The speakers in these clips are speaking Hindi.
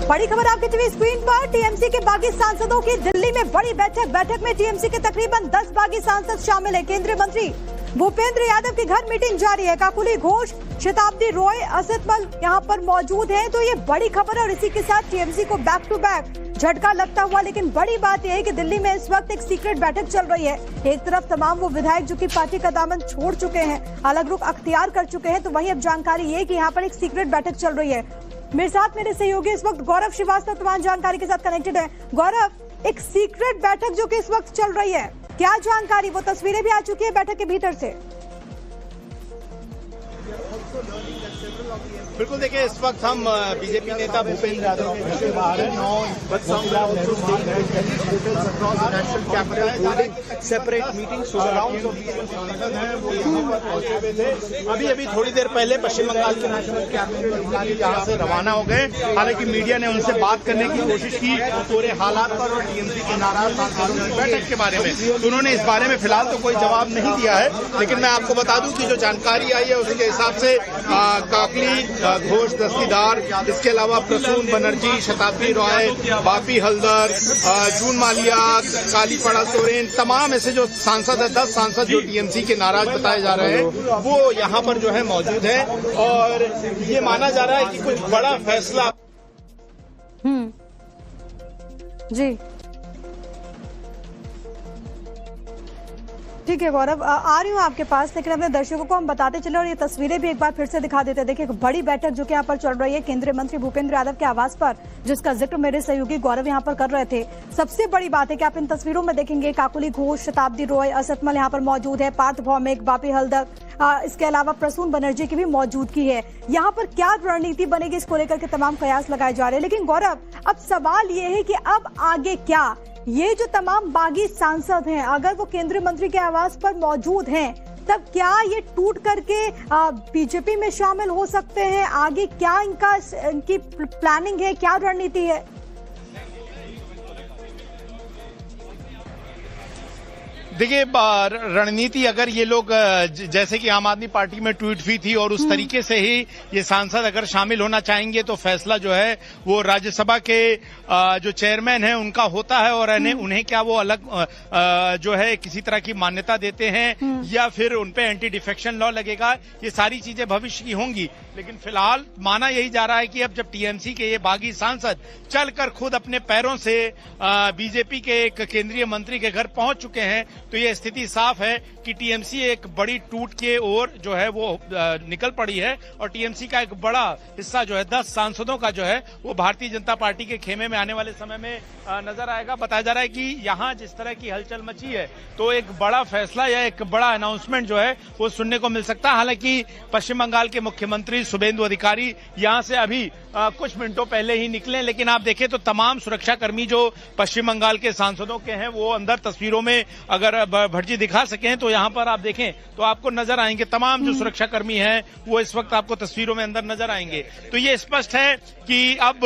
बड़ी खबर आपकी टीवी स्क्रीन पर। टीएमसी के बागी सांसदों की दिल्ली में बड़ी बैठक में टीएमसी के तकरीबन 10 बागी सांसद शामिल है। केंद्रीय मंत्री भूपेंद्र यादव के घर मीटिंग जारी है। काकुली घोष, शताब्दी रॉय, असद मल यहाँ पर मौजूद हैं। तो ये बड़ी खबर है और इसी के साथ टीएमसी को बैक टू बैक झटका लगता हुआ। लेकिन बड़ी बात यह है कि दिल्ली में इस वक्त एक सीक्रेट बैठक चल रही है। एक तरफ तमाम वो विधायक जो कि पार्टी का दामन छोड़ चुके हैं, अलग रुख अख्तियार कर चुके हैं, तो वहीं अब जानकारी ये कि यहाँ पर एक सीक्रेट बैठक चल रही है। मेरे साथ मेरे सहयोगी इस वक्त गौरव श्रीवास्तव तमाम जानकारी के साथ कनेक्टेड है। गौरव, एक सीक्रेट बैठक जो कि इस वक्त चल रही है, क्या जानकारी? वो तस्वीरें भी आ चुकी है बैठक के भीतर से। बिल्कुल, देखिए इस वक्त हम बीजेपी नेता भूपेंद्र यादव के घर से बाहर हैं। सेपरेट मीटिंग अभी थोड़ी देर पहले पश्चिम बंगाल के नेशनल कैबिनेट अधिकारी यहाँ से रवाना हो गए। हालांकि मीडिया ने उनसे बात करने की कोशिश की पूरे हालात पर और टीएमसी के नाराज सांसदों की बैठक के बारे में, तो उन्होंने इस बारे में फिलहाल तो कोई जवाब नहीं दिया है। लेकिन मैं आपको बता दूं कि जो जानकारी आई है उसके हिसाब से काकली घोष दस्तीदार, इसके अलावा प्रसून बनर्जी, शताब्दी रॉय, बापी हल्दर, जून मालिया, कालीपड़ा सोरेन, तमाम ऐसे जो सांसद है 10 सांसद जो टीएमसी के नाराज बताए जा रहे हैं वो यहाँ पर जो है मौजूद है। और ये माना जा रहा है कि कुछ बड़ा फैसला जी ठीक है गौरव, आ रही हूँ आपके पास, लेकिन अपने दर्शकों को हम बताते चले और ये तस्वीरें भी एक बार फिर से दिखा देते हैं। देखिए एक बड़ी बैठक जो कि यहाँ पर चल रही है केंद्रीय मंत्री भूपेंद्र यादव के आवास पर, जिसका जिक्र मेरे सहयोगी गौरव यहाँ पर कर रहे थे। सबसे बड़ी बात है कि आप इन तस्वीरों में देखेंगे काकुली घोष, शताब्दी रॉय, असद मल यहाँ पर मौजूद है, पार्थ भौमिक, बापी हल्दर, इसके अलावा प्रसून बनर्जी की भी मौजूदगी है। यहाँ पर क्या रणनीति बनेगी इसको लेकर के तमाम कयास लगाए जा रहे हैं। लेकिन गौरव, अब सवाल ये है कि अब आगे क्या? ये जो तमाम बागी सांसद हैं, अगर वो केंद्रीय मंत्री के आवास पर मौजूद हैं, तब क्या ये टूट करके बीजेपी में शामिल हो सकते हैं? आगे क्या इनकी प्लानिंग है, क्या रणनीति है? देखिए रणनीति, अगर ये लोग जैसे कि आम आदमी पार्टी में ट्वीट हुई थी और उस तरीके से ही ये सांसद अगर शामिल होना चाहेंगे तो फैसला जो है वो राज्यसभा के जो चेयरमैन है उनका होता है। और उन्हें क्या वो अलग जो है किसी तरह की मान्यता देते हैं या फिर उनपे एंटी डिफेक्शन लॉ लगेगा, ये सारी चीजें भविष्य की होंगी। लेकिन फिलहाल माना यही जा रहा है कि अब जब टीएमसी के ये बागी सांसद चलकर खुद अपने पैरों से बीजेपी के एक केंद्रीय मंत्री के घर पहुंच चुके हैं, तो ये स्थिति साफ है कि टीएमसी एक बड़ी टूट के ओर जो है वो निकल पड़ी है। और टीएमसी का एक बड़ा हिस्सा जो है 10 सांसदों का जो है वो भारतीय जनता पार्टी के खेमे में आने वाले समय में नजर आएगा। बताया जा रहा है कि यहाँ जिस तरह की हलचल मची है तो एक बड़ा फैसला या एक बड़ा अनाउंसमेंट जो है वो सुनने को मिल सकता है। हालांकि पश्चिम बंगाल के मुख्यमंत्री शुभेंदु अधिकारी यहाँ से अभी कुछ मिनटों पहले ही निकले, लेकिन आप देखें तो तमाम सुरक्षाकर्मी जो पश्चिम बंगाल के सांसदों के हैं वो अंदर तस्वीरों में अगर भटजी दिखा सकें तो यहाँ पर आप देखें तो आपको नजर आएंगे तमाम जो सुरक्षाकर्मी हैं वो इस वक्त आपको तस्वीरों में अंदर नजर आएंगे। तो ये स्पष्ट है कि अब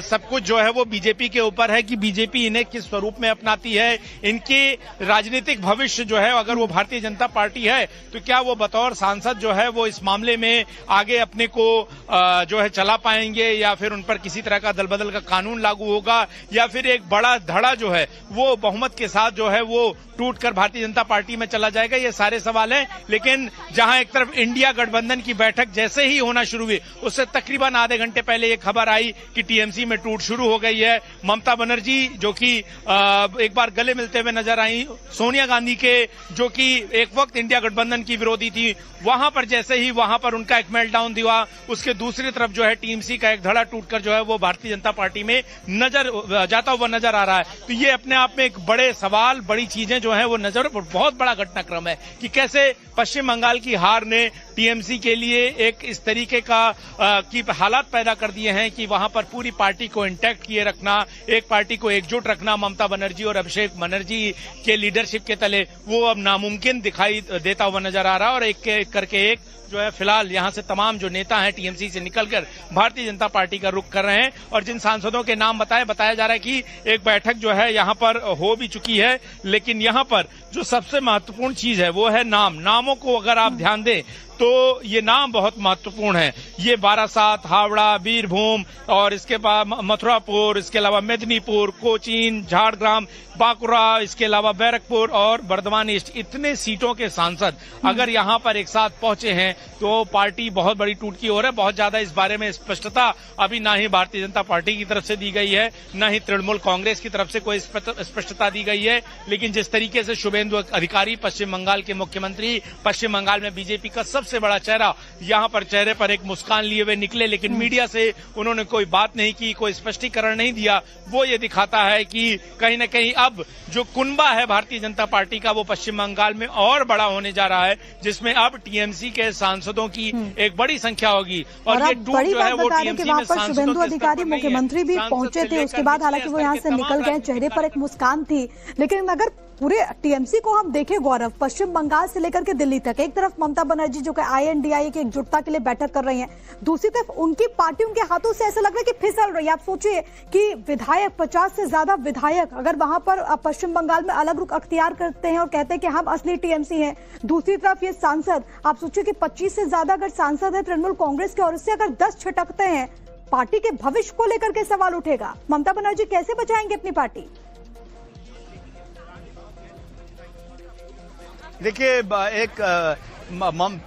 सब कुछ जो है वो बीजेपी के ऊपर है कि बीजेपी इन्हें किस स्वरूप में अपनाती है। इनके राजनीतिक भविष्य जो है, अगर वो भारतीय जनता पार्टी है तो क्या वो बतौर सांसद जो है वो इस मामले में आगे अपने को जो है चला पाएंगे या फिर उन पर किसी तरह का दल बदल का कानून लागू होगा या फिर एक बड़ा धड़ा जो है वो बहुमत के साथ जो है वो टूटकर भारतीय जनता पार्टी में चला जाएगा। ये सारे सवाल हैं। लेकिन जहां एक तरफ इंडिया गठबंधन की बैठक जैसे ही होना शुरू हुई उससे तकरीबन आधे घंटे पहले ये खबर आई कि टीएमसी में टूट शुरू हो गई है। ममता बनर्जी जो कि एक बार गले मिलते हुए नजर आई सोनिया गांधी के, जो कि एक वक्त इंडिया गठबंधन की विरोधी थी, वहां पर जैसे ही वहां पर उनका एक मेल्टडाउन हुआ, उसके दूसरी तरफ जो है टीएमसी का एक धड़ा टूटकर जो है वो भारतीय जनता पार्टी में जाता हुआ नजर आ रहा है। तो ये अपने आप में एक बड़े सवाल, बड़ी चीजें जो है वो नजर, बहुत बड़ा घटनाक्रम है कि कैसे पश्चिम बंगाल की हार ने टीएमसी के लिए एक इस तरीके का की हालात पैदा कर दिए हैं कि वहां पर पूरी पार्टी को इंटैक्ट किए रखना, एक पार्टी को एकजुट रखना ममता बनर्जी और अभिषेक बनर्जी के लीडरशिप के तले, वो अब नामुमकिन दिखाई देता हुआ नजर आ रहा है। और एक करके एक जो है फिलहाल यहां से तमाम जो नेता हैं टीएमसी से निकलकर भारतीय जनता पार्टी का रुख कर रहे हैं। और जिन सांसदों के नाम बताया जा रहा है कि एक बैठक जो है यहां पर हो भी चुकी है, लेकिन यहां पर जो सबसे महत्वपूर्ण चीज है वो है नामों को अगर आप ध्यान दें तो ये नाम बहुत महत्वपूर्ण है। ये बारासात, हावड़ा, बीरभूम और इसके बाद मथुरापुर, इसके अलावा मेदिनीपुर, कोचीन, झारग्राम, बांकुड़ा, इसके अलावा बैरकपुर और बर्धमान ईस्ट, इतने सीटों के सांसद अगर यहां पर एक साथ पहुंचे हैं तो पार्टी बहुत बड़ी टूट की ओर है। बहुत ज्यादा इस बारे में स्पष्टता अभी ना ही भारतीय जनता पार्टी की तरफ से दी गई है, ना ही तृणमूल कांग्रेस की तरफ से कोई स्पष्टता दी गई है। लेकिन जिस तरीके से शुभेंदु अधिकारी पश्चिम बंगाल के मुख्यमंत्री, पश्चिम बंगाल में बीजेपी का सबसे बड़ा चेहरा, यहां पर चेहरे पर एक मुस्कान लिए हुए निकले, लेकिन मीडिया से उन्होंने कोई बात नहीं की, कोई स्पष्टीकरण नहीं दिया। वो ये दिखाता है कि कहीं न कहीं अब जो कुनबा है भारतीय जनता पार्टी का, वो पश्चिम बंगाल में और बड़ा होने जा रहा है, जिसमें अब टीएमसी के सांसदों की एक बड़ी संख्या होगी। और ये टूट जो है वो टीएमसी में शुभेंदु अधिकारी मुख्यमंत्री भी पहुंचे थे, उसके बाद हालांकि वो यहाँ से निकल गए, चेहरे पर एक मुस्कान थी। लेकिन अगर पूरे टीएमसी को हम देखें गौरव, पश्चिम बंगाल से लेकर के दिल्ली तक, एक तरफ ममता बनर्जी जो कि INDIA की एकजुटता के लिए बैठक कर रही हैं, दूसरी तरफ उनकी पार्टी उनके हाथों से ऐसा लग रहा है कि फिसल रही है। आप सोचिए कि विधायक 50 से ज्यादा विधायक अगर वहां पर पश्चिम बंगाल में अलग रुख अख्तियार करते हैं और कहते हैं कि हम असली टीएमसी हैं, दूसरी तरफ ये सांसद, आप सोचिए कि 25 से ज्यादा अगर सांसद है तृणमूल कांग्रेस के और इससे अगर 10 छिटकते हैं, पार्टी के भविष्य को लेकर के सवाल उठेगा। ममता बनर्जी कैसे बचाएंगे अपनी पार्टी? देखिए, एक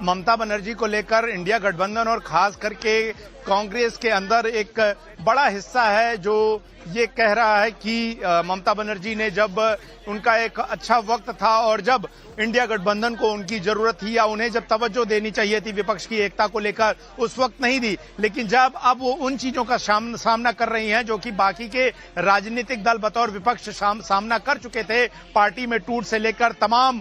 ममता बनर्जी को लेकर इंडिया गठबंधन और खास करके कांग्रेस के अंदर एक बड़ा हिस्सा है जो ये कह रहा है कि ममता बनर्जी ने जब उनका एक अच्छा वक्त था और जब इंडिया गठबंधन को उनकी जरूरत थी या उन्हें जब तवज्जो देनी चाहिए थी विपक्ष की एकता को लेकर, उस वक्त नहीं दी। लेकिन जब अब वो उन चीजों का सामना कर रही हैं जो कि बाकी के राजनीतिक दल बतौर विपक्ष सामना कर चुके थे, पार्टी में टूट से लेकर तमाम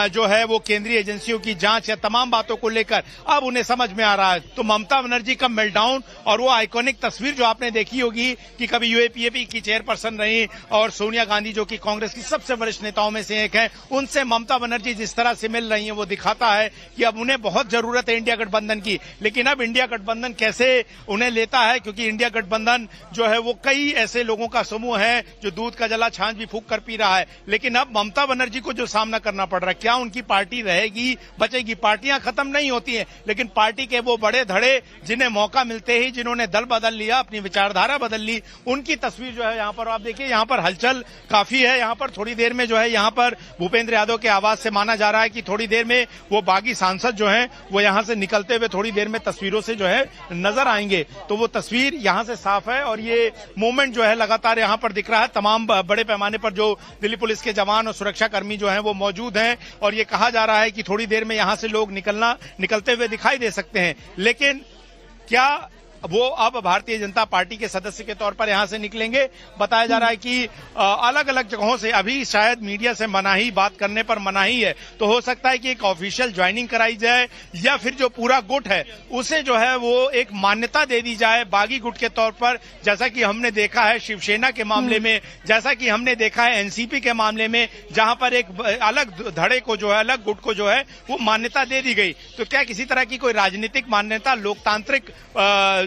जो है वो केंद्रीय एजेंसियों की जांच या तमाम बातों को लेकर अब उन्हें समझ में आ रहा है। तो ममता बनर्जी का मेल्टडाउन और वो आइकॉनिक तस्वीर जो आपने देखी होगी कि कभी यूएपीएपी की चेयरपर्सन रही और सोनिया गांधी जो कि कांग्रेस की सबसे वरिष्ठ नेताओं में से एक है, उनसे ममता बनर्जी जिस तरह से मिल रही हैं वो दिखाता है कि अब उन्हें बहुत जरूरत है इंडिया गठबंधन की। लेकिन अब इंडिया गठबंधन कैसे उन्हें लेता है, क्योंकि इंडिया गठबंधन जो है वो कई ऐसे लोगों का समूह है जो दूध का जला छाछ भी फूंक कर पी रहा है। लेकिन अब ममता बनर्जी को जो सामना करना पड़ रहा है, क्या उनकी पार्टी रहेगी, बचेगी? पार्टियां खत्म नहीं होती हैं, लेकिन पार्टी के वो बड़े धड़े जिन्हें मौका मिलते ही, जिन्होंने दल बदल लिया, अपनी विचारधारा बदल ली, उनकी तस्वीर जो है यहाँ पर आप देखिए, यहाँ पर हलचल काफी है। यहाँ पर थोड़ी देर में जो है यहाँ पर भूपेंद्र यादव के आवाज से माना जा रहा है कि थोड़ी देर में वो बागी सांसद जो हैं वो यहाँ से निकलते हुए थोड़ी देर में तस्वीरों से जो है नजर आएंगे। तो वो तस्वीर यहाँ से साफ है और ये मूवमेंट जो है लगातार यहाँ पर दिख रहा है। तमाम बड़े पैमाने पर जो दिल्ली पुलिस के जवान और सुरक्षा कर्मी जो है वो मौजूद हैं और ये कहा जा रहा है कि थोड़ी देर में यहाँ से लोग निकलते हुए दिखाई दे सकते हैं। लेकिन क्या वो अब भारतीय जनता पार्टी के सदस्य के तौर पर यहां से निकलेंगे? बताया जा रहा है कि अलग अलग जगहों से अभी शायद मीडिया से मनाही, बात करने पर मनाही है, तो हो सकता है कि एक ऑफिशियल ज्वाइनिंग कराई जाए या फिर जो पूरा गुट है उसे जो है वो एक मान्यता दे दी जाए बागी गुट के तौर पर, जैसा कि हमने देखा है शिवसेना के मामले में, जैसा कि हमने देखा है एनसीपी के मामले में, जहां पर एक अलग धड़े को जो है, अलग गुट को जो है वो मान्यता दे दी गई। तो क्या किसी तरह की कोई राजनीतिक मान्यता लोकतांत्रिक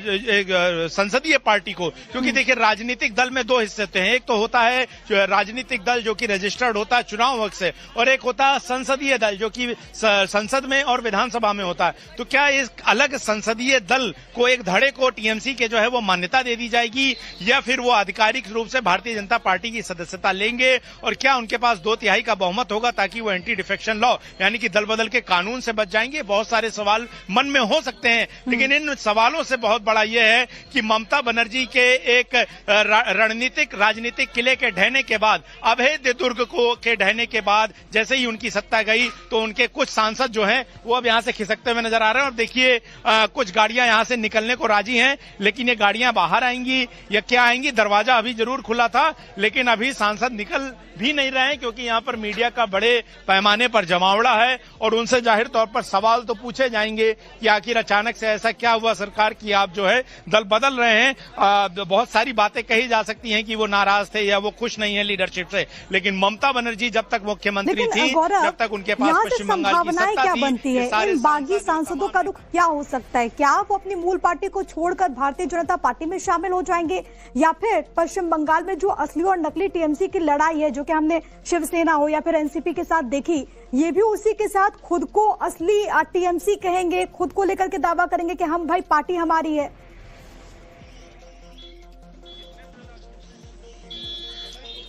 संसदीय पार्टी को, क्योंकि देखिए राजनीतिक दल में दो हिस्से होते हैं, एक तो होता है राजनीतिक दल जो कि रजिस्टर्ड होता है चुनाव वक्त से, और एक होता है संसदीय दल जो कि संसद में और विधानसभा में होता है। तो क्या इस अलग संसदीय दल को, एक धड़े को टीएमसी के जो है वो मान्यता दे दी जाएगी या फिर वो आधिकारिक रूप से भारतीय जनता पार्टी की सदस्यता लेंगे? और क्या उनके पास 2/3 का बहुमत होगा ताकि वो एंटी डिफेक्शन लॉ यानी कि दल बदल के कानून से बच जाएंगे? बहुत सारे सवाल मन में हो सकते हैं, लेकिन इन सवालों से बहुत बड़ा यह है कि ममता बनर्जी के एक रणनीतिक राजनीतिक किले के ढहने के बाद, अभेद्य दुर्ग को के ढहने के बाद जैसे ही उनकी सत्ता गई तो उनके कुछ सांसद जो हैं वो अब यहां से खिसकते हुए नजर आ रहे हैं। और देखिए कुछ गाड़ियां यहां से निकलने को राजी हैं, लेकिन ये गाड़ियां बाहर आएंगी या क्या आएंगी? दरवाजा अभी जरूर खुला था, लेकिन अभी सांसद निकल भी नहीं रहे हैं, क्योंकि यहां पर मीडिया का बड़े पैमाने पर जमावड़ा है और उनसे जाहिर तौर पर सवाल तो पूछे जाएंगे कि आखिर अचानक से ऐसा क्या हुआ सरकार की आप जो है दल बदल रहे हैं। बहुत सारी बातें कही जा सकती हैं कि वो नाराज थे या वो खुश नहीं है लीडरशिप से, लेकिन ममता बनर्जी जब तक मुख्यमंत्री थी, जब तक उनके पास पश्चिम बंगाल की सत्ता क्या थी, बनती है? इन बागी सांसदों का रुख क्या हो सकता है? क्या वो अपनी मूल पार्टी को छोड़कर भारतीय जनता पार्टी में शामिल हो जाएंगे, या फिर पश्चिम बंगाल में जो असली और नकली टीएमसी की लड़ाई है जो कि हमने शिवसेना हो या फिर एनसीपी के साथ देखी, ये भी उसी के साथ खुद को असली टीएमसी कहेंगे, खुद को लेकर के दावा करेंगे कि हम भाई पार्टी हमारी है।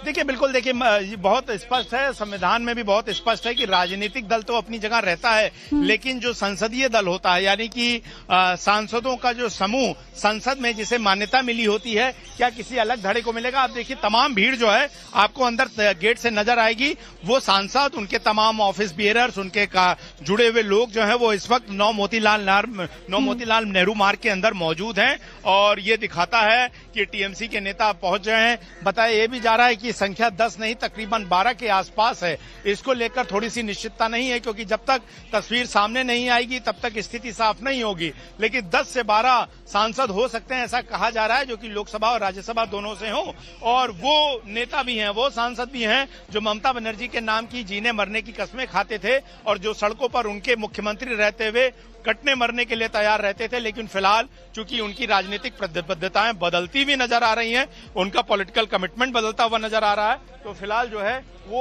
देखिए, बिल्कुल देखिए, बहुत स्पष्ट है, संविधान में भी बहुत स्पष्ट है कि राजनीतिक दल तो अपनी जगह रहता है, लेकिन जो संसदीय दल होता है, यानी कि सांसदों का जो समूह संसद में जिसे मान्यता मिली होती है, क्या किसी अलग धड़े को मिलेगा? आप देखिए, तमाम भीड़ जो है आपको अंदर गेट से नजर आएगी, वो सांसद, उनके तमाम ऑफिस बियरर्स, उनके जुड़े हुए लोग जो है वो इस वक्त नौ मोतीलाल नेहरू मार्ग के अंदर मौजूद हैं, और ये दिखाता है कि टीएमसी के नेता पहुंच गए हैं। बताया ये भी जा रहा है कि संख्या 10 नहीं, तकरीबन 12 के आसपास है। इसको लेकर थोड़ी सी निश्चितता नहीं है, क्योंकि जब तक तस्वीर सामने नहीं आएगी तब तक स्थिति साफ नहीं होगी, लेकिन 10 से 12 सांसद हो सकते हैं, ऐसा कहा जा रहा है, जो कि लोकसभा और राज्यसभा दोनों से हो, और वो नेता भी हैं, वो सांसद भी हैं जो ममता बनर्जी के नाम की जीने मरने की कस्में खाते थे, और जो सड़कों पर उनके मुख्यमंत्री रहते हुए कटने मरने के लिए तैयार रहते थे। लेकिन फिलहाल चूंकि उनकी राजनीतिक प्रतिबद्धताएं बदलती हुई नजर आ रही हैं, उनका पॉलिटिकल कमिटमेंट बदलता हुआ नजर आ रहा है, तो फिलहाल जो है वो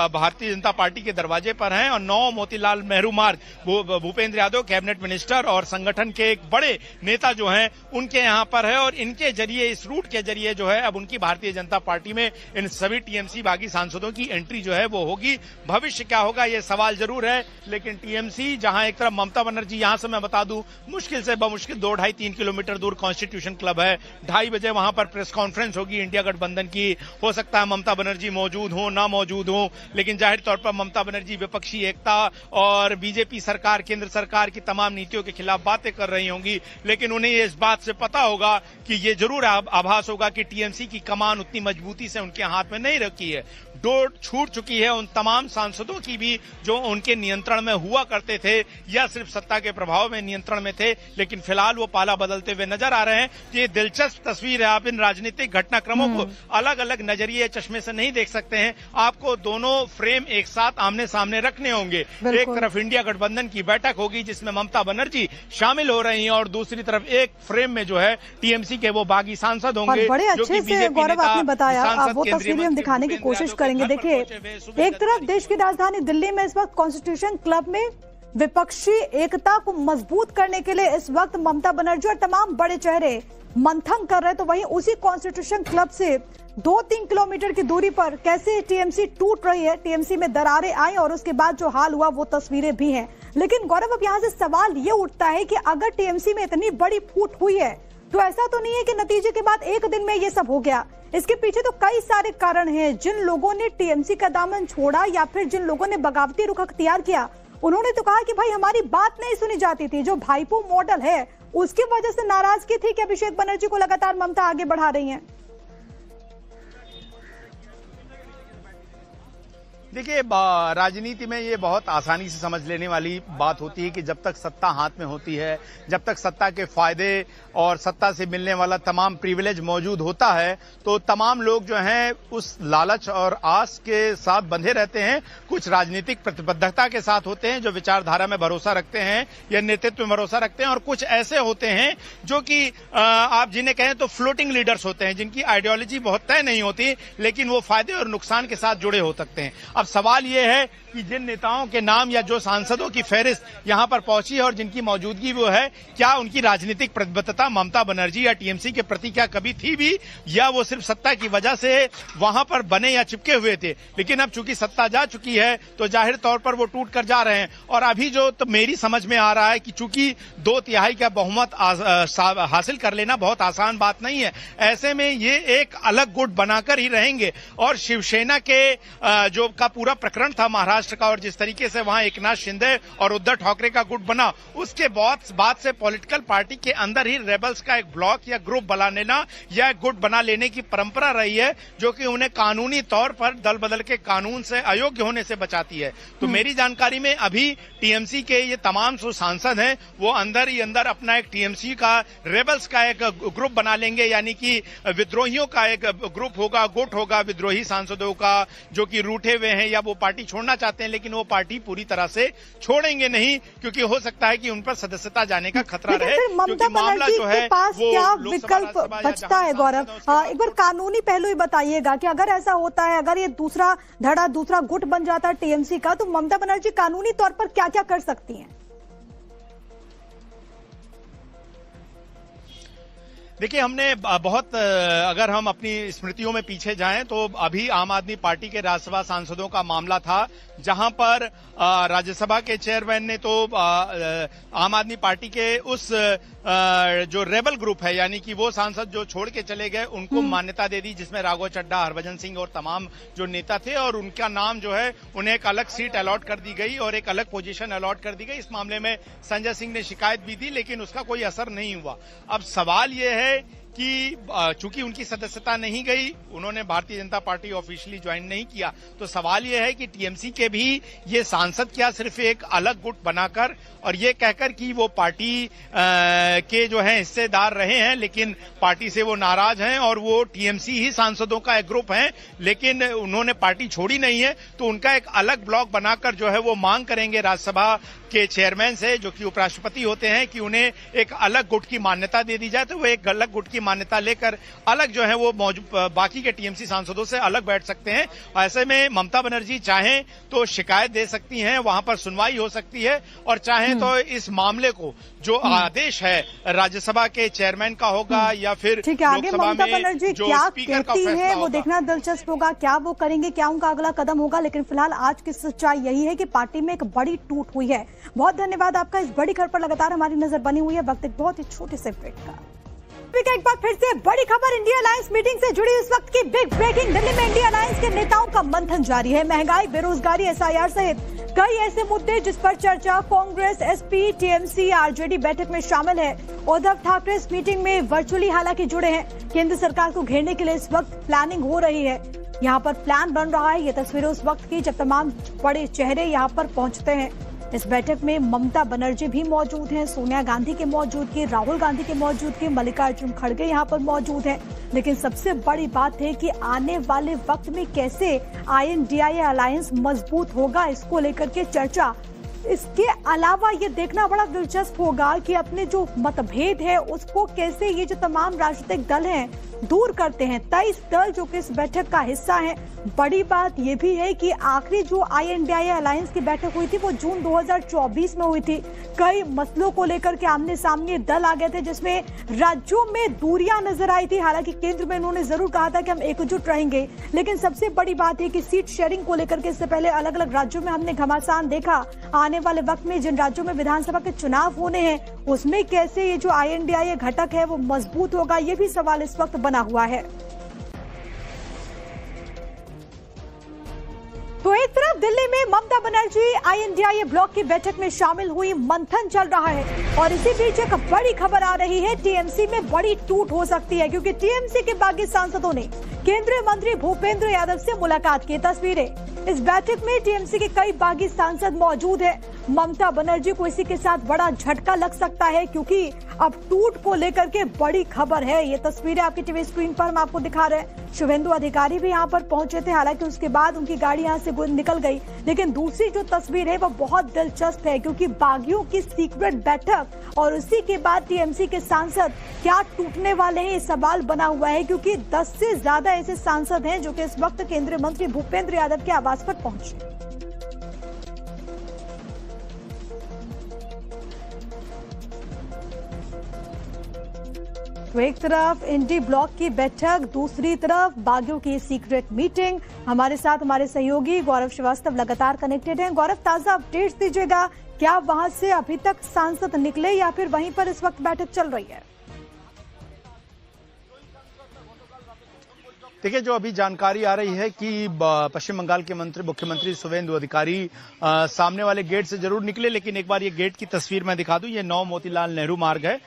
भारतीय जनता पार्टी के दरवाजे पर हैं, और 9 मोतीलाल नेहरू मार्ग, भूपेंद्र यादव कैबिनेट मिनिस्टर और संगठन के एक बड़े नेता जो हैं उनके यहां पर है, और इनके जरिए, इस रूट के जरिए जो है अब उनकी भारतीय जनता पार्टी में इन सभी टीएमसी बागी सांसदों की एंट्री जो है वो होगी। भविष्य क्या होगा ये सवाल जरूर है, लेकिन टीएमसी जहां एक तरफ ममता बनर्जी, यहां से मैं बता दूं मुश्किल से बमुश्किल 2-2.5-3 किलोमीटर दूर कॉन्स्टिट्यूशन क्लब है, 2:30 बजे वहां पर प्रेस कॉन्फ्रेंस होगी इंडिया गठबंधन की। हो सकता है ममता बनर्जी मौजूद हो, ना मौजूद हो, लेकिन जाहिर तौर पर ममता बनर्जी विपक्षी एकता और बीजेपी सरकार, केंद्र सरकार की तमाम नीतियों के खिलाफ बातें कर रही होंगी, लेकिन उन्हें इस बात से पता होगा कि ये जरूर आभास होगा कि टीएमसी की कमान उतनी मजबूती से उनके हाथ में नहीं रखी है। डोर छूट चुकी है उन तमाम सांसदों की भी जो उनके नियंत्रण में हुआ करते थे या सिर्फ सत्ता के प्रभाव में नियंत्रण में थे, लेकिन फिलहाल वो पाला बदलते हुए नजर आ रहे हैं। ये दिलचस्प तस्वीर है, आप इन राजनीतिक घटनाक्रमों को अलग अलग नजरिए चश्मे से नहीं देख सकते हैं, आपको दोनों फ्रेम एक साथ आमने सामने रखने होंगे। एक तरफ इंडिया गठबंधन की बैठक होगी जिसमें ममता बनर्जी शामिल हो रही हैं, और दूसरी तरफ एक फ्रेम में जो है टीएमसी के वो बागी सांसद होंगे। बड़े अच्छे से गौरव आपने बताया, वो तस्वीरें हम दिखाने की कोशिश करेंगे। देखिए, एक तरफ देश की राजधानी दिल्ली में इस वक्त कॉन्स्टिट्यूशन क्लब में विपक्षी एकता को मजबूत करने के लिए इस वक्त ममता बनर्जी और तमाम बड़े चेहरे मंथन कर रहे हैं, तो वहीं उसी कॉन्स्टिट्यूशन क्लब से 2-3 किलोमीटर की दूरी पर कैसे टीएमसी टूट रही है, टीएमसी में दरारें आई और उसके बाद जो हाल हुआ वो तस्वीरें भी हैं। लेकिन गौरव, अब यहाँ से सवाल ये उठता है कि अगर टीएमसी में इतनी बड़ी फूट हुई है तो ऐसा तो नहीं है कि नतीजे के बाद एक दिन में ये सब हो गया। इसके पीछे तो कई सारे कारण हैं। जिन लोगों ने टीएमसी का दामन छोड़ा या फिर जिन लोगों ने बगावती रुख अख्तियार किया, उन्होंने तो कहा कि भाई हमारी बात नहीं सुनी जाती थी। जो भाईपो मॉडल है उसकी वजह से नाराजगी थी कि अभिषेक बनर्जी को लगातार ममता आगे बढ़ा रही हैं। देखिए, राजनीति में ये बहुत आसानी से समझ लेने वाली बात होती है कि जब तक सत्ता हाथ में होती है, जब तक सत्ता के फायदे और सत्ता से मिलने वाला तमाम प्रिविलेज मौजूद होता है, तो तमाम लोग जो हैं उस लालच और आस के साथ बंधे रहते हैं। कुछ राजनीतिक प्रतिबद्धता के साथ होते हैं जो विचारधारा में भरोसा रखते हैं या नेतृत्व में भरोसा रखते हैं, और कुछ ऐसे होते हैं जो कि आप जिन्हें कहें तो फ्लोटिंग लीडर्स होते हैं, जिनकी आइडियोलॉजी बहुत तय नहीं होती, लेकिन वो फायदे और नुकसान के साथ जुड़े हो सकते हैं। अब सवाल यह है कि जिन नेताओं के नाम या जो सांसदों की फहरिस्त यहां पर पहुंची है और जिनकी मौजूदगी वो है, क्या उनकी राजनीतिक प्रतिबद्धता ममता बनर्जी या टीएमसी के प्रति क्या कभी थी भी, या वो सिर्फ सत्ता की वजह से वहां पर बने या चिपके हुए थे? लेकिन अब चूंकि सत्ता जा चुकी है तो जाहिर तौर पर वो टूट कर जा रहे हैं। और अभी जो तो मेरी समझ में आ रहा है कि चूंकि 2/3 का बहुमत हासिल कर लेना बहुत आसान बात नहीं है, ऐसे में ये एक अलग गुट बनाकर ही रहेंगे। और शिवसेना के जो का पूरा प्रकरण था महाराष्ट्र का, और जिस तरीके से वहां एकनाथ शिंदे और उद्धव ठाकरे का गुट बना, उसके बाद से पॉलिटिकल पार्टी के अंदर ही रेबल्स का एक ब्लॉक या ग्रुप बना लेना या गुट बना लेने की परंपरा रही है, जो कि उन्हें कानूनी तौर पर दल बदल के कानून से अयोग्य होने से बचाती है। तो मेरी जानकारी में अभी टीएमसी के ये तमाम जो सांसद हैं वो अंदर ही अंदर अपना एक टीएमसी का रेबल्स का एक ग्रुप बना लेंगे, यानी कि विद्रोहियों का एक ग्रुप होगा, गुट होगा विद्रोही सांसदों का, जो कि रूठे हुए हैं या वो पार्टी छोड़ना चाहते हैं, लेकिन वो पार्टी पूरी तरह से छोड़ेंगे नहीं, क्योंकि हो सकता है कि उन पर सदस्यता जाने का खतरा रहे। ममता बनर्जी के पास क्या विकल्प बचता है गौरव? एक बार कानूनी पहलू ही बताइएगा कि अगर ऐसा होता है, अगर ये दूसरा धड़ा, दूसरा गुट बन जाता है टीएमसी का, तो ममता बनर्जी कानूनी तौर पर क्या क्या कर सकती हैं? देखिए, हमने बहुत, अगर हम अपनी स्मृतियों में पीछे जाएं तो अभी आम आदमी पार्टी के राज्यसभा सांसदों का मामला था, जहां पर राज्यसभा के चेयरमैन ने तो आम आदमी पार्टी के उस जो रेबल ग्रुप है, यानी कि वो सांसद जो छोड़ के चले गए, उनको मान्यता दे दी, जिसमें राघव चड्ढा, हरभजन सिंह और तमाम जो नेता थे, और उनका नाम जो है उन्हें एक अलग सीट अलॉट कर दी गई और एक अलग पोजीशन अलॉट कर दी गई। इस मामले में संजय सिंह ने शिकायत भी दी, लेकिन उसका कोई असर नहीं हुआ। अब सवाल ये है कि चूंकि उनकी सदस्यता नहीं गई, उन्होंने Bharatiya Janata party officially join नहीं किया, तो सवाल यह है कि टीएमसी के भी ये सांसद क्या सिर्फ एक अलग गुट बनाकर और ये कहकर कि वो पार्टी के जो है हिस्सेदार रहे हैं, लेकिन पार्टी से वो नाराज हैं और वो टीएमसी ही सांसदों का एक ग्रुप है, लेकिन उन्होंने पार्टी छोड़ी नहीं है, तो उनका एक अलग ब्लॉक बनाकर जो है वो मांग करेंगे राज्यसभा के चेयरमैन से, जो कि उपराष्ट्रपति होते हैं, कि उन्हें एक अलग गुट की मान्यता दे दी जाए। तो वो एक अलग गुट की मान्यता लेकर अलग जो है वो बाकी के टीएमसी सांसदों से अलग बैठ सकते हैं। ऐसे में ममता बनर्जी चाहें तो शिकायत दे सकती हैं, वहां पर सुनवाई हो सकती है, और चाहें तो इस मामले को जो आदेश है राज्यसभा के चेयरमैन का होगा या फिर ठीक है, आगे ममता बनर्जी क्या स्पीकर का कहती फैसला है वो होगा। देखना दिलचस्प होगा, क्या वो करेंगे, क्या उनका अगला कदम होगा। लेकिन फिलहाल आज की सच्चाई यही है कि पार्टी में एक बड़ी टूट हुई है। बहुत धन्यवाद आपका, इस बड़ी खबर पर लगातार हमारी नजर बनी हुई है। वक्त एक बहुत ही छोटे से ब्रेक का। एक बार फिर से बड़ी खबर इंडिया अलायंस मीटिंग से जुड़ी इस वक्त की बिग ब्रेकिंग। दिल्ली में इंडिया अलायंस के नेताओं का मंथन जारी है। महंगाई, बेरोजगारी, एसआईआर सहित कई ऐसे मुद्दे जिस पर चर्चा कांग्रेस, एसपी, टीएमसी, आरजेडी बैठक में शामिल है। उद्धव ठाकरे इस मीटिंग में वर्चुअली हालांकि जुड़े हैं। केंद्र सरकार को घेरने के लिए इस वक्त प्लानिंग हो रही है, यहाँ पर प्लान बन रहा है। ये तस्वीरें उस वक्त की जब तमाम बड़े चेहरे यहाँ पर पहुंचते हैं। इस बैठक में ममता बनर्जी भी मौजूद हैं, सोनिया गांधी के मौजूदगी, राहुल गांधी के मौजूदगी, मल्लिकार्जुन खड़गे यहाँ पर मौजूद हैं। लेकिन सबसे बड़ी बात है कि आने वाले वक्त में कैसे INDIA अलायंस मजबूत होगा, इसको लेकर के चर्चा। इसके अलावा ये देखना बड़ा दिलचस्प होगा कि अपने जो मतभेद है उसको कैसे ये जो तमाम राजनीतिक दल हैं दूर करते हैं। 23 दल जो कि इस बैठक का हिस्सा हैं। बड़ी बात यह भी है कि आखिरी जो INDIA अलायंस की बैठक हुई थी वो जून 2024 में हुई थी। कई मसलों को लेकर के आमने सामने दल आ गए थे, जिसमें राज्यों में दूरियां नजर आई थी। हालांकि केंद्र में उन्होंने जरूर कहा था कि हम एकजुट रहेंगे, लेकिन सबसे बड़ी बात है कि सीट शेयरिंग को लेकर के इससे पहले अलग अलग राज्यों में हमने घमासान देखा। आने वाले वक्त में जिन राज्यों में विधानसभा के चुनाव होने हैं उसमें कैसे ये जो INDIA घटक है वो मजबूत होगा, ये भी सवाल इस वक्त बना हुआ है। तो एक तरफ दिल्ली में ममता बनर्जी INDIA ब्लॉक की बैठक में शामिल हुई, मंथन चल रहा है, और इसी बीच एक बड़ी खबर आ रही है, टीएमसी में बड़ी टूट हो सकती है, क्योंकि टीएमसी के बागी सांसदों ने केंद्रीय मंत्री भूपेंद्र यादव से मुलाकात की। तस्वीरें, इस बैठक में टीएमसी के कई बागी सांसद मौजूद हैं। ममता बनर्जी को इसी के साथ बड़ा झटका लग सकता है, क्योंकि अब टूट को लेकर के बड़ी खबर है। ये तस्वीरें आपकी टीवी स्क्रीन पर हम आपको दिखा रहे हैं। शुभेंदु अधिकारी भी यहाँ पर पहुंचे थे, हालांकि उसके बाद उनकी गाड़ी यहाँ से निकल गई। लेकिन दूसरी जो तस्वीर है वो बहुत दिलचस्प है, क्योंकि बागियों की सीक्रेट बैठक और उसी के बाद टीएमसी के सांसद क्या टूटने वाले हैं, ये सवाल बना हुआ है, क्योंकि 10 से ज्यादा ऐसे सांसद हैं जो कि इस वक्त केंद्रीय मंत्री भूपेंद्र यादव के आवास पर पहुंचे। तो एक तरफ इंडी ब्लॉक की बैठक, दूसरी तरफ बागियों की सीक्रेट मीटिंग। हमारे साथ हमारे सहयोगी गौरव श्रीवास्तव लगातार कनेक्टेड हैं। गौरव, ताजा अपडेट्स दीजिएगा, क्या वहां से अभी तक सांसद निकले या फिर वहीं पर इस वक्त बैठक चल रही है? देखिए, जो अभी जानकारी आ रही है कि पश्चिम बंगाल के मुख्यमंत्री शुभेंदु अधिकारी सामने वाले गेट से जरूर निकले, लेकिन एक बार ये गेट की तस्वीर मैं दिखा दूं। ये 9 मोतीलाल नेहरू मार्ग है।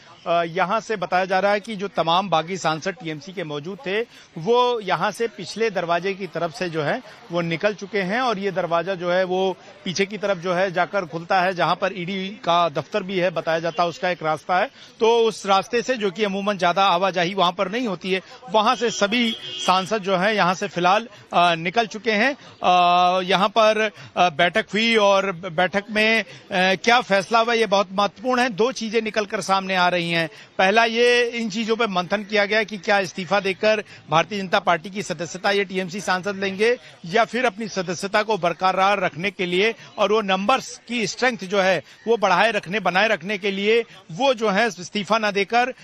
यहां से बताया जा रहा है कि जो तमाम बागी सांसद टीएमसी के मौजूद थे वो यहां से पिछले दरवाजे की तरफ से जो है वो निकल चुके हैं, और ये दरवाजा जो है वो पीछे की तरफ जो है जाकर खुलता है, जहां पर ईडी का दफ्तर भी है, बताया जाता है उसका एक रास्ता है। तो उस रास्ते से, जो कि अमूमन ज्यादा आवाजाही वहां पर नहीं होती है, वहां से सभी सांसद जो है यहाँ से फिलहाल निकल चुके हैं। यहाँ पर बैठक हुई और बैठक में क्या फैसला हुआ ये बहुत महत्वपूर्ण है। दो चीजें निकलकर सामने आ रही हैं। पहला ये इन चीजों पे मंथन किया गया कि क्या इस्तीफा देकर भारतीय जनता पार्टी की सदस्यता ये टीएमसी सांसद लेंगे या फिर अपनी सदस्यता को बरकरार रखने के लिए और वो नंबर्स की स्ट्रेंथ जो है वो बनाए रखने के लिए वो जो है इस्तीफा न देकर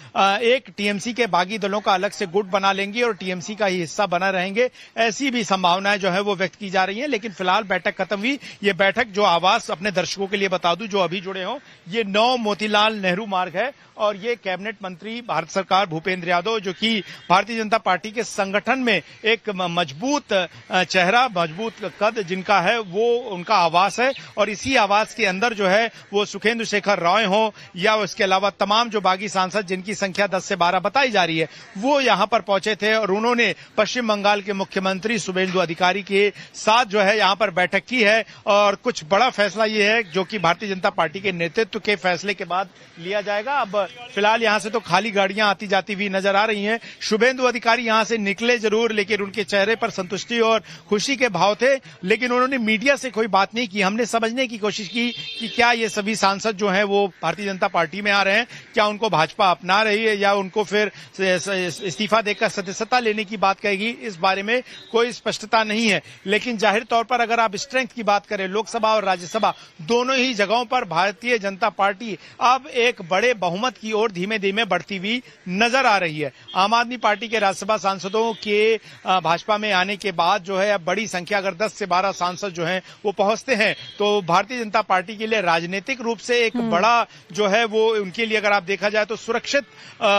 एक टीएमसी के बागी दलों का अलग से गुट बना लेंगे और टीएमसी का ही हिस्सा बना रहेंगे। ऐसी भी संभावनाएं जो है वो व्यक्त की जा रही हैं। लेकिन फिलहाल बैठक खत्म हुई। ये बैठक जो आवास अपने दर्शकों के लिए बता दूं जो अभी जुड़े हों, ये 9 मोतीलाल नेहरू मार्ग है और ये कैबिनेट मंत्री भारत सरकार भूपेंद्र यादव जो कि भारतीय जनता पार्टी के संगठन में एक मजबूत चेहरा, मजबूत कद जिनका है वो उनका आवास है और इसी आवास के अंदर जो है वो सुखेंदु शेखर रॉय हो या उसके अलावा तमाम जो बागी सांसद जिनकी संख्या 10 से 12 बताई जा रही है वो यहां पर पहुंचे थे और उन्होंने पश्चिम बंगाल के मुख्यमंत्री शुभेंदु अधिकारी के साथ जो है यहां पर बैठक की है और कुछ बड़ा फैसला ये है जो कि भारतीय जनता पार्टी के नेतृत्व के फैसले के बाद लिया जाएगा। अब फिलहाल यहां से तो खाली गाड़ियां आती जाती हुई नजर आ रही हैं। शुभेंदु अधिकारी यहां से निकले जरूर लेकिन उनके चेहरे पर संतुष्टि और खुशी के भाव थे, लेकिन उन्होंने मीडिया से कोई बात नहीं की। हमने समझने की कोशिश की कि क्या ये सभी सांसद जो हैं वो भारतीय जनता पार्टी में आ रहे हैं, क्या उनको भाजपा अपना रही है या उनको फिर इस्तीफा देकर सदस्यता लेने की बात कहेगी, इस बारे में कोई स्पष्टता नहीं है। लेकिन जाहिर तौर पर अगर आप स्ट्रेंथ की बात करें, लोकसभा और राज्यसभा दोनों ही जगहों पर भारतीय जनता पार्टी अब एक बड़े बहुमत की ओर धीमे धीमे बढ़ती हुई नजर आ रही है। आम आदमी पार्टी के राज्यसभा सांसदों के भाजपा में आने के बाद जो है अब बड़ी संख्या अगर 10 से 12 सांसद जो हैं वो पहुंचते हैं तो भारतीय जनता पार्टी के लिए राजनीतिक रूप से एक बड़ा जो है वो उनके लिए अगर आप देखा जाए तो सुरक्षित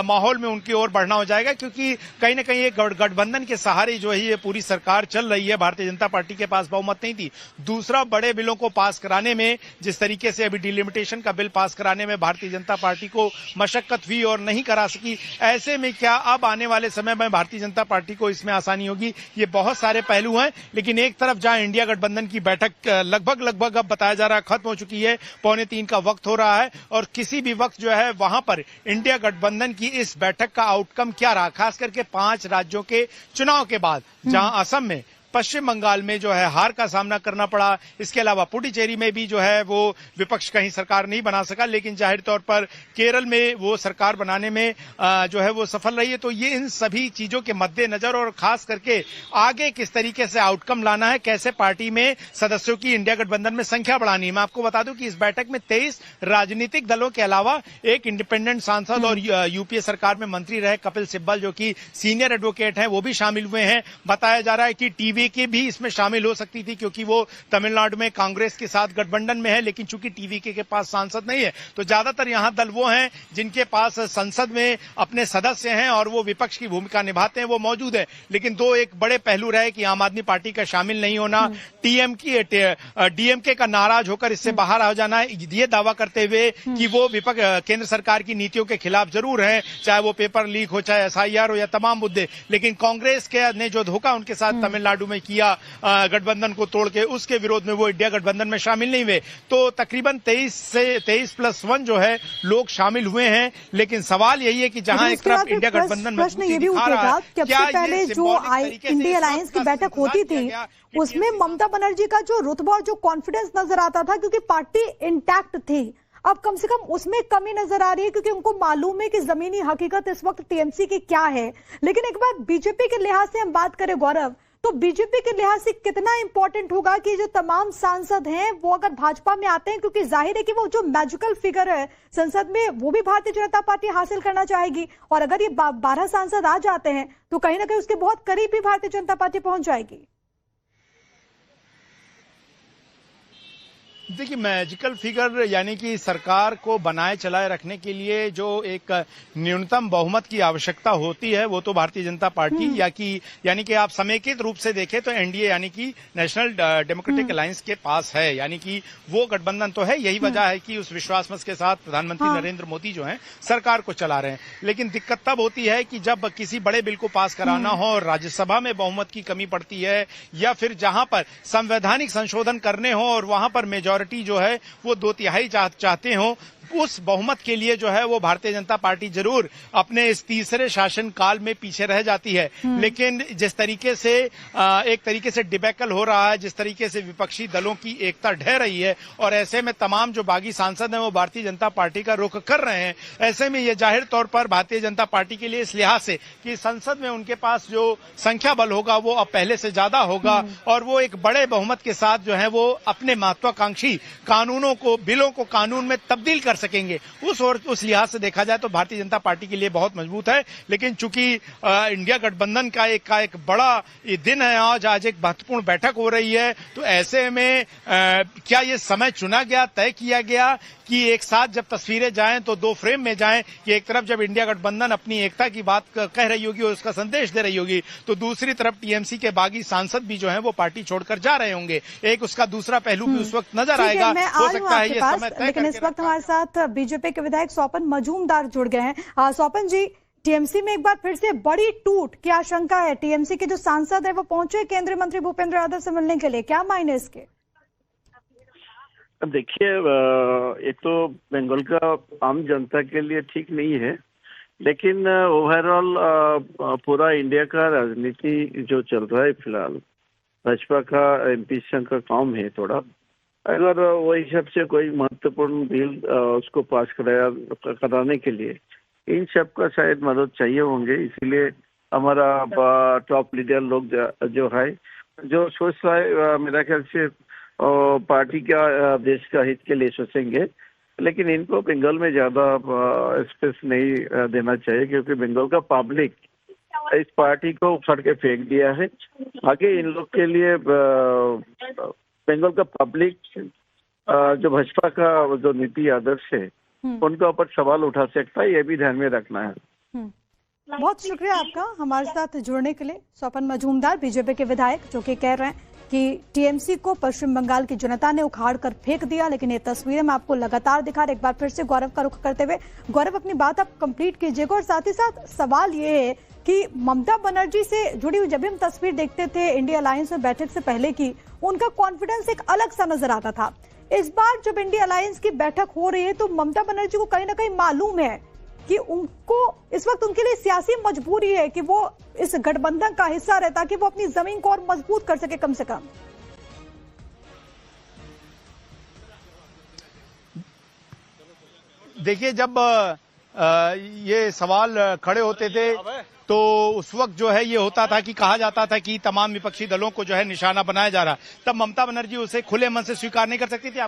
माहौल में उनकी ओर बढ़ना हो जाएगा, क्योंकि कहीं ना कहीं एक गठबंधन के सहारे जो है ये पूरी सरकार चल रही है। भारतीय जनता पार्टी के पास बहुमत नहीं थी। दूसरा, बड़े बिलों को पास कराने में जिस तरीके से अभी डिलिमिटेशन का बिल पास कराने में भारतीय जनता पार्टी को मशक्कत हुई और नहीं करा सकी, ऐसे में क्या अब आने वाले समय में भारतीय जनता पार्टी को इसमें आसानी होगी? ये बहुत सारे पहलू हैं। लेकिन एक तरफ जहां इंडिया गठबंधन की बैठक लगभग अब बताया जा रहा है खत्म हो चुकी है, 2:45 का वक्त हो रहा है और किसी भी वक्त जो है वहां पर इंडिया गठबंधन की इस बैठक का आउटकम क्या रहा, खास करके 5 राज्यों के चुनाव के बाद जहां असम में, पश्चिम बंगाल में जो है हार का सामना करना पड़ा, इसके अलावा पुडुचेरी में भी जो है वो विपक्ष कहीं सरकार नहीं बना सका, लेकिन जाहिर तौर पर केरल में वो सरकार बनाने में जो है वो सफल रही है। तो ये इन सभी चीजों के मद्देनजर और खास करके आगे किस तरीके से आउटकम लाना है, कैसे पार्टी में सदस्यों की इंडिया गठबंधन में संख्या बढ़ानी है। मैं आपको बता दूं कि इस बैठक में 23 राजनीतिक दलों के अलावा एक इंडिपेंडेंट सांसद और यूपीए सरकार में मंत्री रहे कपिल सिब्बल जो कि सीनियर एडवोकेट हैं वो भी शामिल हुए हैं। बताया जा रहा है कि टीवी की भी इसमें शामिल हो सकती थी क्योंकि वो तमिलनाडु में कांग्रेस के साथ गठबंधन में है, लेकिन चूंकि टीवीके के पास सांसद नहीं है तो ज्यादातर यहां दल वो हैं जिनके पास संसद में अपने सदस्य हैं और वो विपक्ष की भूमिका निभाते हैं, वो मौजूद है। लेकिन दो एक बड़े पहलू रहे कि आम आदमी पार्टी का शामिल नहीं होना, डीएमके का नाराज होकर इससे बाहर आ जाना, ये दावा करते हुए कि वो विपक्ष केंद्र सरकार की नीतियों के खिलाफ जरूर है, चाहे वो पेपर लीक हो, चाहे एसआईआर हो या तमाम मुद्दे। लेकिन कांग्रेस के ने जो धोखा उनके साथ तमिलनाडु में किया गठबंधन को तोड़ के, उसके विरोध में वो इंडिया गठबंधन में शामिल नहीं हुए। तो तकरीबन 23+1 जो है लोग शामिल हुए हैं। लेकिन सवाल यही है कि जहां एक तरफ इंडिया गठबंधन में प्रश्न ये भी उठेगा कि सबसे पहले जो इंडिया अलायंस की बैठक होती थी उसमें ममता बनर्जी का जो रुतबा और जो कॉन्फिडेंस नजर आता था क्योंकि पार्टी इंटैक्ट थी, अब कम से कम उसमें कमी नजर आ रही है क्योंकि उनको मालूम है कि जमीनी हकीकत इस वक्त टीएमसी की क्या है। लेकिन एक बार बीजेपी के लिहाज से हम बात करें गौरव, तो बीजेपी के लिहाज से कितना इंपॉर्टेंट होगा कि जो तमाम सांसद हैं वो अगर भाजपा में आते हैं, क्योंकि जाहिर है कि वो जो मैजिकल फिगर है संसद में वो भी भारतीय जनता पार्टी हासिल करना चाहेगी और अगर ये 12 सांसद आ जाते हैं तो कहीं ना कहीं उसके बहुत करीब भी भारतीय जनता पार्टी पहुंच जाएगी। देखिए, मैजिकल फिगर यानी कि सरकार को बनाए चलाए रखने के लिए जो एक न्यूनतम बहुमत की आवश्यकता होती है वो तो भारतीय जनता पार्टी यानी कि आप समेकित रूप से देखें तो एनडीए यानी कि नेशनल डेमोक्रेटिक अलायंस के पास है, यानी कि वो गठबंधन तो है। यही वजह है कि उस विश्वास मत के साथ प्रधानमंत्री नरेंद्र मोदी जो हैं सरकार को चला रहे हैं। लेकिन दिक्कत तब होती है कि जब किसी बड़े बिल को पास कराना हो और राज्यसभा में बहुमत की कमी पड़ती है या फिर जहां पर संवैधानिक संशोधन करने हो और वहां पर मेजॉरिटी जो है वो 2/3 चाहते हो, उस बहुमत के लिए जो है वो भारतीय जनता पार्टी जरूर अपने इस तीसरे शासन काल में पीछे रह जाती है। लेकिन जिस तरीके से एक तरीके से डिबेकल हो रहा है, जिस तरीके से विपक्षी दलों की एकता ढह रही है और ऐसे में तमाम जो बागी सांसद हैं वो भारतीय जनता पार्टी का रुख कर रहे हैं, ऐसे में ये जाहिर तौर पर भारतीय जनता पार्टी के लिए इस लिहाज से कि संसद में उनके पास जो संख्या बल होगा वो अब पहले से ज्यादा होगा और वो एक बड़े बहुमत के साथ जो है वो अपने महत्वाकांक्षी कानूनों को, बिलों को कानून में तब्दील कर सकेंगे। उस लिहाज से देखा जाए तो भारतीय जनता पार्टी के लिए बहुत मजबूत है। लेकिन चूंकि इंडिया गठबंधन का एक बड़ा ये दिन है, आज एक महत्वपूर्ण बैठक हो रही है, तो ऐसे में क्या ये समय चुना गया, तय किया गया कि एक साथ जब तस्वीरें जाएं तो दो फ्रेम में जाएं कि एक तरफ जब इंडिया गठबंधन अपनी एकता की बात कह रही होगी और उसका संदेश दे रही होगी, तो दूसरी तरफ टीएमसी के बागी सांसद भी जो हैं वो पार्टी छोड़कर जा रहे होंगे। एक उसका दूसरा पहलू भी उस वक्त नजर आएगा। हो सकता है ये समय तय, लेकिन इस वक्त हमारे साथ बीजेपी के विधायक स्वपन मजूमदार जुड़ गए हैं। स्वपन जी, टीएमसी में एक बार फिर से बड़ी टूट की आशंका है। टीएमसी के जो सांसद है वो पहुंचे केंद्रीय मंत्री भूपेंद्र यादव से मिलने के लिए, क्या मायने इसके? अब देखिए, ये तो बंगाल का आम जनता के लिए ठीक नहीं है, लेकिन ओवरऑल पूरा इंडिया का राजनीति जो चल रहा है फिलहाल, भाजपा का इम्पीचमेंट का काम है थोड़ा। अगर वो हिसाब से कोई महत्वपूर्ण बिल उसको पास कराने के लिए इन सब का शायद मदद चाहिए होंगे। इसीलिए हमारा टॉप लीडर लोग जो है जो सोच रहा है, मेरा ख्याल से पार्टी का देश का हित के लिए सोचेंगे, लेकिन इनको बंगाल में ज्यादा स्पेस नहीं देना चाहिए, क्योंकि बंगाल का पब्लिक इस पार्टी को उखाड़ के फेंक दिया है। आगे इन लोग के लिए बंगाल का पब्लिक जो भाजपा का जो नीति आदर्श है उनके ऊपर सवाल उठा सकता है, ये भी ध्यान में रखना है। बहुत शुक्रिया आपका हमारे साथ जुड़ने के लिए। स्वपन मजूमदार बीजेपी के विधायक जो कि कह रहे हैं कि टीएमसी को पश्चिम बंगाल की जनता ने उखाड़ कर फेंक दिया, लेकिन ये तस्वीरें मैं आपको लगातार दिखा रहा। एक बार फिर से गौरव का रुख करते हुए, गौरव अपनी बात आप कंप्लीट कीजिएगा। और साथ ही साथ सवाल ये है कि ममता बनर्जी से जुड़ी हुई जब भी हम तस्वीर देखते थे इंडिया अलायंस में बैठक से पहले की, उनका कॉन्फिडेंस एक अलग सा नजर आता था। इस बार जब इंडिया अलायंस की बैठक हो रही है तो ममता बनर्जी को कहीं ना कहीं मालूम है कि उनको इस वक्त उनके लिए सियासी मजबूरी है कि वो इस गठबंधन का हिस्सा रहे ताकि वो अपनी जमीन को और मजबूत कर सके कम से कम। देखिए, जब ये सवाल खड़े होते थे तो उस वक्त जो है ये होता था कि कहा जाता था कि तमाम विपक्षी दलों को जो है निशाना बनाया जा रहा, तब ममता बनर्जी उसे खुले मन से स्वीकार नहीं कर सकती थी।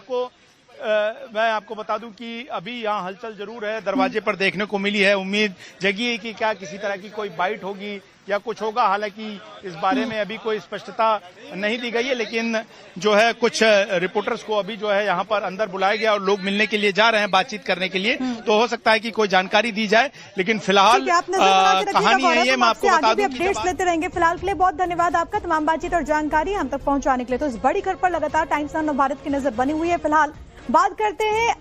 मैं आपको बता दूं कि अभी यहाँ हलचल जरूर है, दरवाजे पर देखने को मिली है। उम्मीद जगी है कि क्या किसी तरह की कोई बाइट होगी या कुछ होगा। हालांकि इस बारे में अभी कोई स्पष्टता नहीं दी गई है, लेकिन जो है कुछ रिपोर्टर्स को अभी जो है यहाँ पर अंदर बुलाया गया और लोग मिलने के लिए जा रहे हैं बातचीत करने के लिए, तो हो सकता है कि कोई जानकारी दी जाए। लेकिन फिलहाल कहानी यही है, मैं आपको बता दूं अपडेट्स लेते रहेंगे। फिलहाल के लिए बहुत धन्यवाद आपका, तमाम बातचीत और जानकारी हम तक पहुंचाने के लिए। तो इस बड़ी खबर पर लगातार टाइम्स ऑफ भारत की नजर बनी हुई है। फिलहाल बात करते हैं